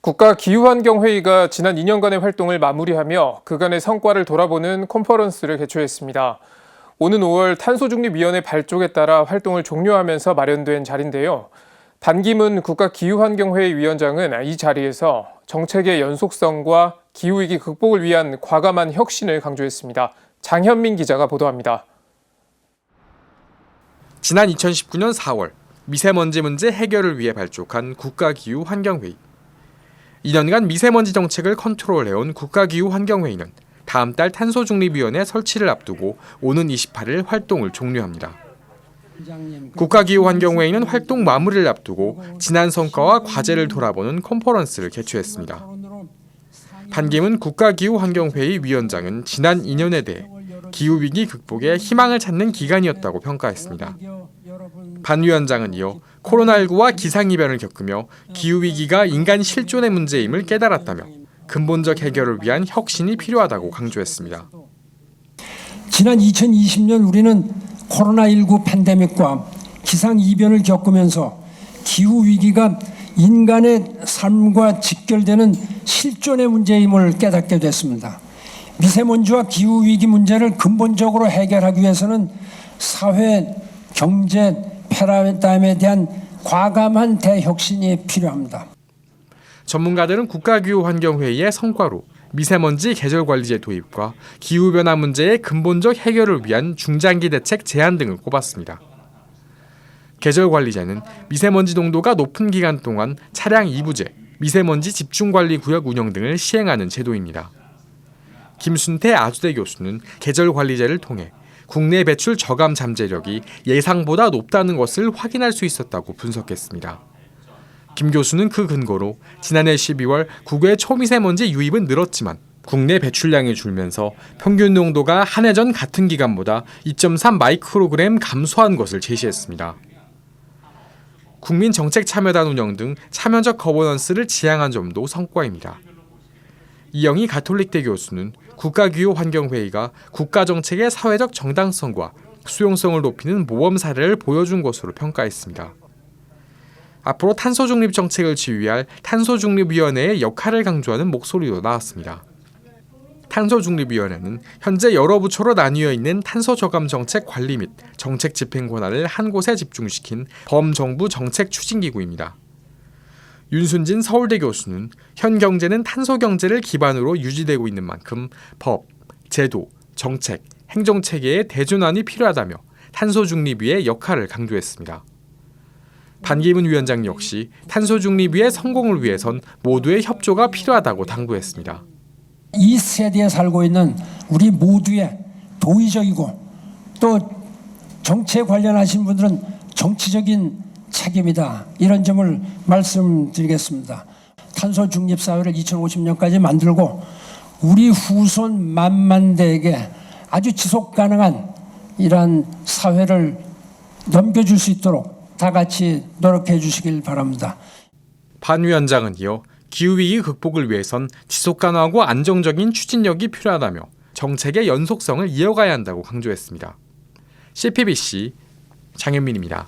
국가기후환경회의가 지난 2년간의 활동을 마무리하며 그간의 성과를 돌아보는 컨퍼런스를 개최했습니다. 오는 5월 탄소중립위원회 발족에 따라 활동을 종료하면서 마련된 자리인데요. 반기문 국가기후환경회의 위원장은 이 자리에서 정책의 연속성과 기후위기 극복을 위한 과감한 혁신을 강조했습니다. 장현민 기자가 보도합니다. 지난 2019년 4월 미세먼지 문제 해결을 위해 발족한 국가기후환경회의. 2년간 미세먼지 정책을 컨트롤해온 국가기후환경회의는 다음 달 탄소중립위원회 설치를 앞두고 오는 28일 활동을 종료합니다. 국가기후환경회의는 활동 마무리를 앞두고 지난 성과와 과제를 돌아보는 컨퍼런스를 개최했습니다. 반기문 국가기후환경회의 위원장은 지난 2년에 대해 기후위기 극복에 희망을 찾는 기간이었다고 평가했습니다. 반 위원장은 이어 코로나19와 기상이변을 겪으며 기후위기가 인간 실존의 문제임을 깨달았다며 근본적 해결을 위한 혁신이 필요하다고 강조했습니다. 지난 2020년 우리는 코로나19 팬데믹과 기상이변을 겪으면서 기후위기가 인간의 삶과 직결되는 실존의 문제임을 깨닫게 됐습니다. 미세먼지와 기후위기 문제를 근본적으로 해결하기 위해서는 사회, 경제, 패러다임에 대한 과감한 대혁신이 필요합니다. 전문가들은 국가기후환경회의의 성과로 미세먼지 계절관리제 도입과 기후변화 문제의 근본적 해결을 위한 중장기 대책 제안 등을 꼽았습니다. 계절관리제는 미세먼지 농도가 높은 기간 동안 차량 이부제, 미세먼지 집중관리구역 운영 등을 시행하는 제도입니다. 김순태 아주대 교수는 계절관리제를 통해 국내 배출 저감 잠재력이 예상보다 높다는 것을 확인할 수 있었다고 분석했습니다. 김 교수는 그 근거로 지난해 12월 국외 초미세먼지 유입은 늘었지만 국내 배출량이 줄면서 평균 농도가 한 해 전 같은 기간보다 2.3 마이크로그램 감소한 것을 제시했습니다. 국민정책참여단 운영 등 참여적 거버넌스를 지향한 점도 성과입니다. 이영희 가톨릭대 교수는 국가기후환경회의가 국가정책의 사회적 정당성과 수용성을 높이는 모범 사례를 보여준 것으로 평가했습니다. 앞으로 탄소중립 정책을 지휘할 탄소중립위원회의 역할을 강조하는 목소리도 나왔습니다. 탄소중립위원회는 현재 여러 부처로 나뉘어 있는 탄소저감 정책 관리 및 정책 집행 권한을 한 곳에 집중시킨 범정부 정책 추진기구입니다. 윤순진 서울대 교수는 현 경제는 탄소 경제를 기반으로 유지되고 있는 만큼 법, 제도, 정책, 행정체계의 대전환이 필요하다며 탄소중립위의 역할을 강조했습니다. 반기문 위원장 역시 탄소중립위의 성공을 위해선 모두의 협조가 필요하다고 당부했습니다. 이 세대에 살고 있는 우리 모두의 도의적이고 또 정치에 관련하신 분들은 정치적인 책임이다. 이런 점을 말씀드리겠습니다. 탄소 중립 사회를 2050년까지 만들고 우리 후손 만만대에게 아주 지속 가능한 이러한 사회를 넘겨줄 수 있도록 다 같이 노력해 주시길 바랍니다. 반 위원장은 이어 기후위기 극복을 위해선 지속가능하고 안정적인 추진력이 필요하다며 정책의 연속성을 이어가야 한다고 강조했습니다. CPBC 장현민입니다.